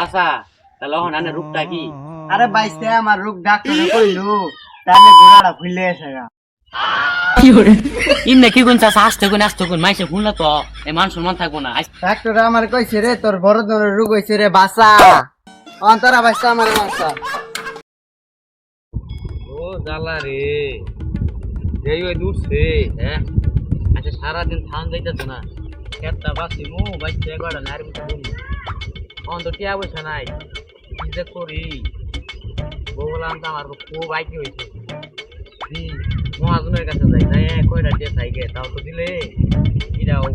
আচ্ছা তাহলে এখন আনে রূপটা কি? আরে বাইসতে আমার রোগ ডাক্তারে কইলো তাহলে ঘোড়াটা খুলে এসে গা। ইন্নে কি কোন চাষা আসতে কোন মাইসে শুনলে তো এই মান সম্মান থাকবো না। ডাক্তার আমার কইছে রে তোর বড় ধরনের রোগ হইছে রে বাসা অন্তরা বাসা আমার বাসা। ও জ্বালা রে যেই ওই দূরছে হ্যাঁ। আচ্ছা সারাদিন থান যাইতেছে না খেতটা বাসি মু বাইতে গড়া নারী মতো বলি অন্ত টিয়া বসে নাই কি যে করি বললাম তো আমার খুব আইকি হয়েছে মহাজনের কাছে যাই যাই কয়টা দিয়ে চাই গে তাও তো দিলে এটাও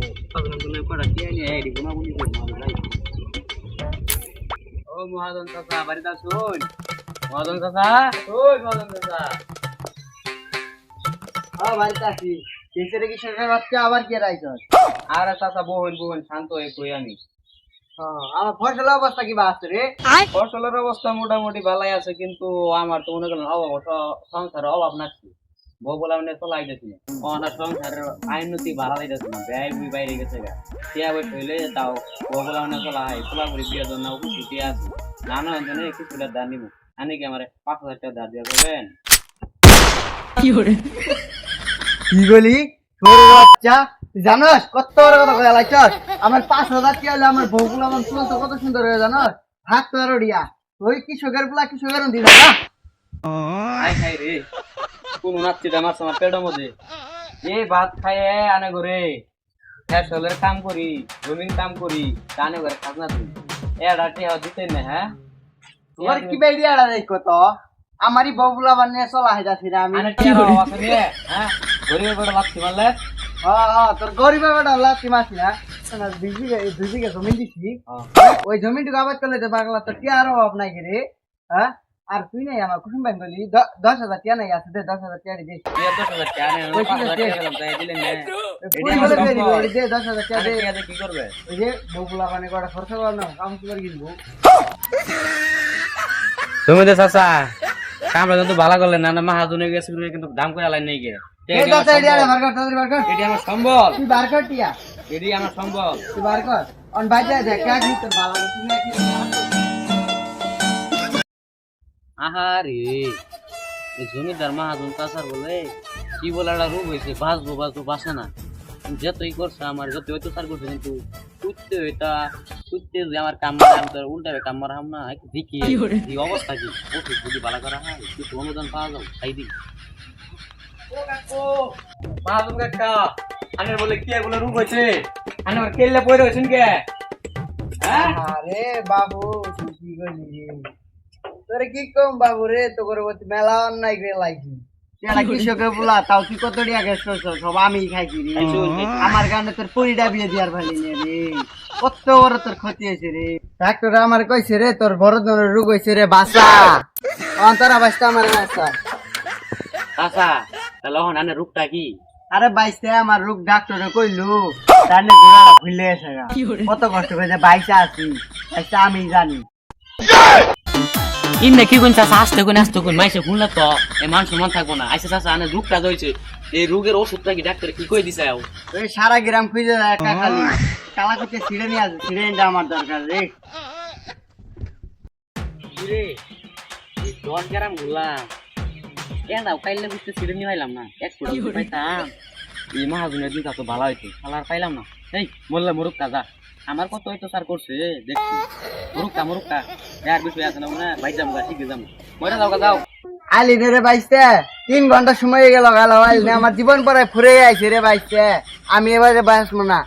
কয়টা দিয়ে নিয়ে এডি গুনা গুনি যাই। ও মহাজন চাচা বাড়িতে আসুন। মহাজন চাচা ওই মহাজন চাচা হ্যাঁ বাড়িতে আছি কিসের কিসের বাচ্চা আবার কে রাইছস? আরে চাচা বহন শান্ত হয়ে কই আমি। আমার ফসলের অবস্থা কি বা আছে রে? ফসলের অবস্থা মোটামুটি ভালাই আছে কিন্তু আমার তো মনে করেন সংসারের অভাব নাকি বউ বলা মানে চলাই যাচ্ছি না আমার সংসারের আইনতি ভালো লাগতেছে না ব্যয় বুই বাইরে গেছে গা টিয়া বই হইলে তাও বউ বলা মানে চলা হয় চলা করে বিয়ের জন্য খুশি আছে না না জন্য কিছুটা দান নিব আনি কি আমার 5,000 টাকা দাঁড় দিয়ে করবেন? কি বলি তোর বাচ্চা জানোস কত বড় কথা কইলা লাইছস? আমার 5,000 টাকা হলে আমার বউগুলো আমার চুল তো কত সুন্দর হয়ে জানোস হাত তো রড়িয়া ওই কৃষকের পোলা কৃষকের দিদা না আই খাই রে কোন নাচিটা মাছ আমার পেটের মধ্যে এই ভাত খাইয়ে আনে ঘরে ফসলের কাম করি জমিন কাম করি আনে ঘরে খাজনা দিই এটা টিয়া দিতে না হ্যাঁ তোর কি বেড়ি আড়া রে কত আমারই বউগুলা বানিয়ে চলা হয়ে যাচ্ছি রে আমি। আনে টিয়া বাবা আছে রে হ্যাঁ গরিবের বড় লাচ্ছি মারলে তোর গরিবের বেটা লাত্তি মারছি না দুই বিঘা জমি দিছি ওই জমিটুকু আবাদ করলে তো বাংলা তো টিয়ার অভাব নাই রে হ্যাঁ। আর তুই নাই আমার কুসুম ব্যাংক বলি 10,000 টিয়া নাই আছে দে 10,000 টিয়া দিস 10,000 টাকা নেই 5,000 টাকা দিলাম তাই দিলেন না দে 10,000 টিয়া দে কি করবে ওই যে বউগুলা মানে কটা খরচা কর না কাম কি করে কিনবো তুমি তো চাচা কামরা কিন্তু ভালো করলেন না মাহাজনে গেছে কিন্তু দাম করে আলাই নাই গে এই দা সাইড আরে বারকার তাদের বারকার এটি আমার সম্বল তুই বারকার টিয়া এটি আমার সম্বল তুই বারকার অন বাজে দেখ কা কি তো ভালো তুই নাকি আহারে এই জমিদার মাহাজন চাচার বলে কি বলে একটা রোগ হয়েছে বাঁচবো বাসে না যতই করছে আমার যত অত্যাচার করছে কিন্তু তুইতে যে আমার কাম মারা আমি তো উল্টাবে কাম মারা হাম না একটু দেখি এই অবস্থা কি ওষুধ যদি ভালো করা হয় কিছু অনুদান পাওয়া যাও তাই দিই। ও কাকু মাহাজন কাকা আনের বলে কি বলে রোগ হয়েছে আনের কেলে পড়ে হয়েছেন কে হ্যাঁ? আরে বাবু তুই কি কইলি রে তোরে কি কম বাবু রে তো করে মেলা অন্যায় করে লাইছি এটা কৃষকের বলা তাও কি কত টাকা গেছ সব আমি খাইছি রে আমার কারণে তোর পরিটা বিয়ে দিয়ার ভালি নে রে কত বড় তোর ক্ষতি হয়েছে রে ডাক্তার আমার কইছে রে তোর বড় ধরনের রোগ হয়েছে রে বাসা অন্তরা বাসা আমার বাসা আচ্ছা তাহলে এখন আনের রোগটা কি? আরে বাইসতে আমার রোগ ডাক্তারে কইলো তাহলে ঘোড়াটা খুলে এসে গা কত কষ্ট করে বাইসা আছি বাইসা আমি জানি ইন্নে কি কোন চাষা আসতে কোন মাইসে শুনলে তো এই মান সম্মান থাকবো না আইসা চাষা আনে রোগটা হয়েছে এই রোগের ওষুধটা কি ডাক্তার কি কই দিছে ওই সারা গ্রাম খুঁজে একা খালি কালা করতে ছিঁড়ে নিয়ে আসবে ছিঁড়ে নিতে আমার দরকার রে রে এই 10 গ্রাম ঘুরলাম কেন কাইলে বুঝতে ছিঁড়ে নিয়ে পাইলাম না 1 ফুট পাইতাম এই মাহাজনের দিন তো ভালো হইতো খালার পাইলাম না এই বললে মরুক কাজা আমার কত হয়তো স্যার করছে দেখছি মরুকটা আর বিষয় আছে না মনে ভাই যাবো শিখে যাবো মরে যাও যাও আইলি রে বাইসতে 3 ঘন্টা সময় গেল গেল আইলি আমার জীবন পরে ফুরে আইছে রে বাইসতে আমি এবারে বাঁচবো না